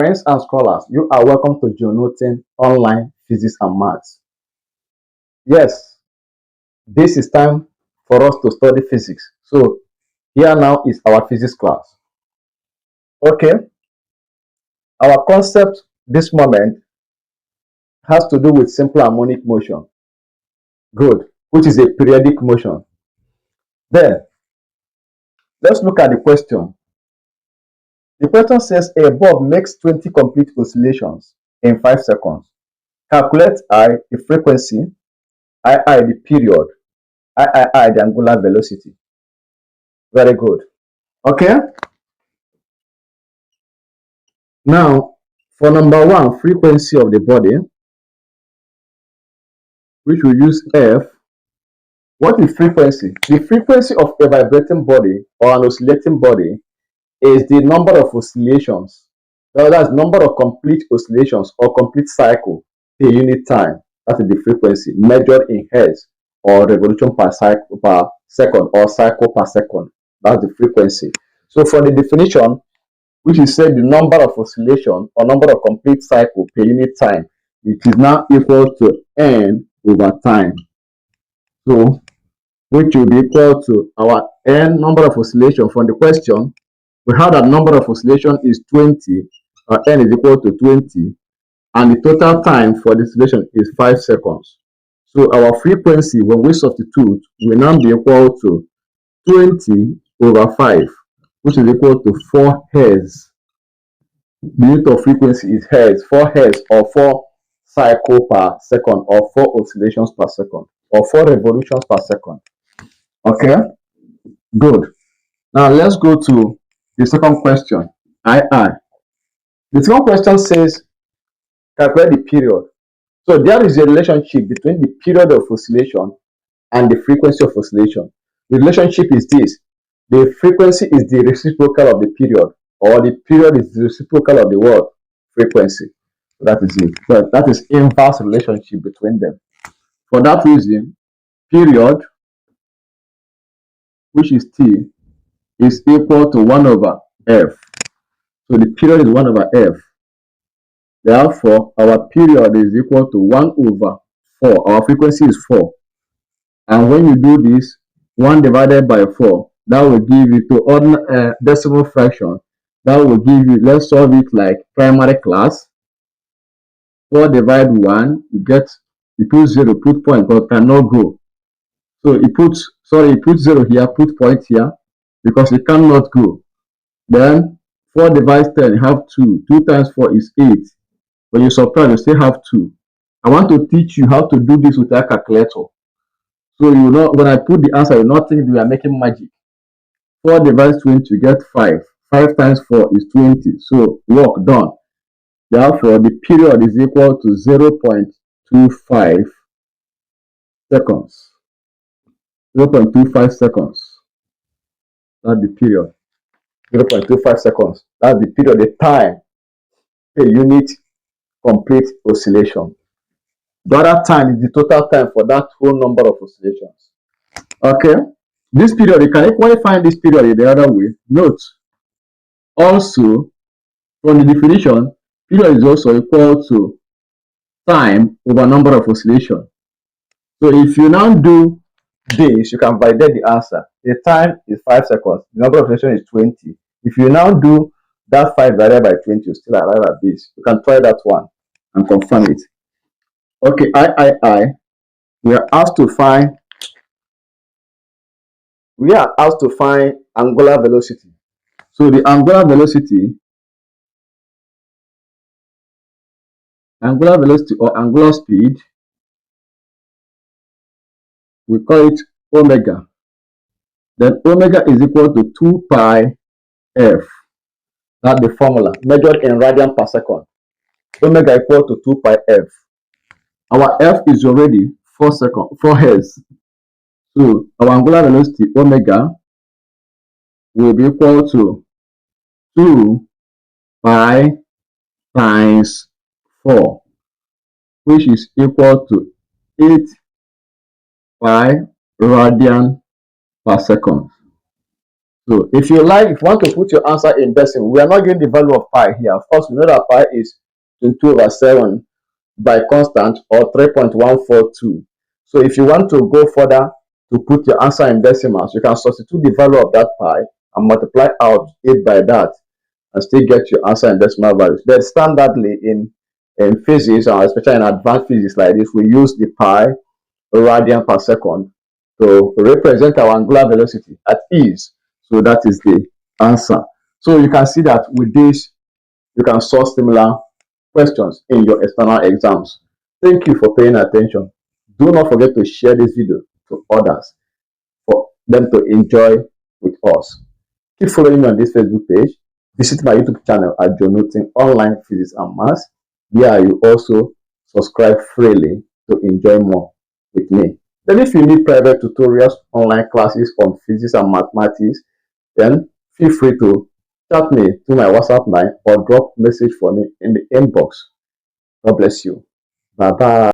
Friends and scholars, you are welcome to JoeNewton Online Physics and Maths. Yes, this is time for us to study physics. So, here now is our physics class. Okay, our concept this moment has to do with simple harmonic motion. Good, which is a periodic motion. Then, let's look at the question. The question says a bulb makes 20 complete oscillations in 5 seconds. Calculate I, the frequency, I, the period, I, the angular velocity. Very good. Okay. Now, for number one, frequency of the body, which we use F. What is frequency? The frequency of a vibrating body or an oscillating body is the number of oscillations. That's number of complete oscillations or complete cycle per unit time. That is the frequency measured in hertz or revolution per second or cycle per second. That's the frequency. So for the definition, which is said the number of oscillation or number of complete cycle per unit time, it is now equal to n over time. So, which will be equal to our n number of oscillation from the question. We have that number of oscillation is 20, or n is equal to 20, and the total time for the oscillation is 5 seconds. So our frequency, when we substitute, will now be equal to 20 over 5, which is equal to 4 hertz. The unit of frequency is hertz, 4 hertz or 4 cycle per second or 4 oscillations per second or 4 revolutions per second. Okay, good. Now let's go to the second question, II. The second question says calculate the period. So there is a relationship between the period of oscillation and the frequency of oscillation. The relationship is this: the frequency is the reciprocal of the period, or the period is the reciprocal of the word frequency. That is it. But that is inverse relationship between them. For that reason, period, which is t, is equal to 1 over f. So the period is 1 over f. Therefore, our period is equal to 1 over 4. Our frequency is 4. And when you do this, 1 divided by 4, that will give you to decimal fraction. That will give you, let's solve it like primary class. 4 divided 1, you put 0, put point, but cannot go. So you put 0 here, put point here, because it cannot go. Then 4 divided 10, you have 2. 2 times 4 is 8. When you subtract, you still have 2. I want to teach you how to do this with a calculator. So you know, when I put the answer, you not think we are making magic. 4 divided 20, you get 5. 5 times 4 is 20. So work done. Therefore, the period is equal to 0.25 seconds. 0.25 seconds. That's the period. 0.25 seconds. That's the period, the time per unit complete oscillation. The other time is the total time for that whole number of oscillations. Okay. This period, you can equally find this period in the other way. Note, also, from the definition, period is also equal to time over number of oscillations. So if you now do this, you can validate the answer. The time is 5 seconds. The number of oscillations is 20. If you now do that 5 divided by 20, you still arrive at this. You can try that one and confirm it. Okay, we are asked to find angular velocity. So the angular velocity or angular speed, we call it omega. Then omega is equal to 2 pi f. That's the formula, measured in radian per second. Omega equal to 2 pi f. Our f is already 4 hertz. So our angular velocity omega will be equal to 2 pi times 4, which is equal to 8 pi radian per second. So if you like, if you want to put your answer in decimal, we are not getting the value of pi here. Of course, we know that pi is 22/7 by constant, or 3.142. So if you want to go further to put your answer in decimals, you can substitute the value of that pi and multiply out 8 by that and still get your answer in decimal values. But standardly in physics, and especially in advanced physics like this, we use the pi radian per second to represent our angular velocity at ease. So that is the answer. So you can see that with this, you can solve similar questions in your external exams. Thank you for paying attention. Do not forget to share this video to others for them to enjoy with us. Keep following me on this Facebook page. Visit my YouTube channel at JoeNewton Online Physics and Maths. There you also subscribe freely to enjoy more with me. Then if you need private tutorials, online classes on physics and mathematics, then feel free to chat me through my WhatsApp line or drop message for me in the inbox. God bless you. Bye bye.